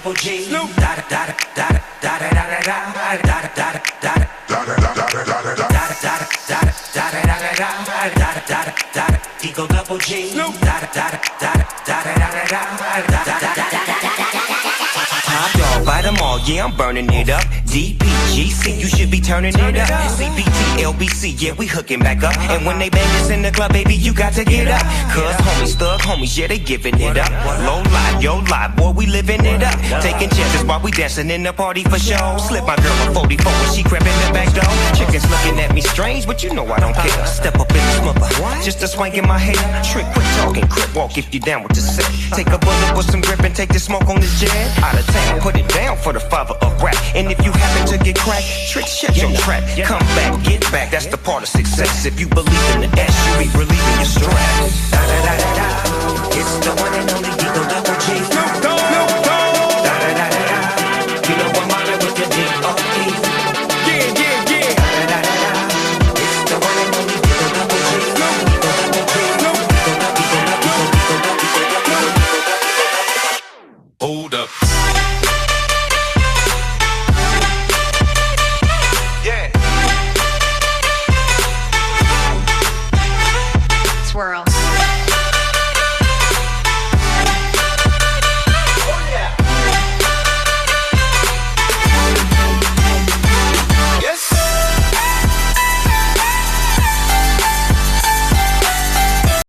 double G. Snoop. Da da da da da da da da da da da da. Eagle double G. Top dog, bite them all, yeah, I'm burning it up. DPGC, you should be turning it up. CPT, LBC, yeah, we hooking back up. And when they bang us in the club, baby, you got to get up. Cuz homies, thug homies, yeah, they giving it up. Low life, yo life, boy, we living it up. Taking chances while we dancing in the party for show. Slip my girl a 44 when she crept in the back door. Chickens looking at me strange, but you know I don't care. Step up in the smother, just a swank in my hair. Trick, quit talking, crip walk if you down with the sick. Take a bullet with some grip and take the smoke on this jet. Out of town, put it down for the father of rap. And if you happen to get cracked, trick, shut your trap. Come back, get back, that's the part of success. If you believe in the S, you be relieving your stress. Da da da da da.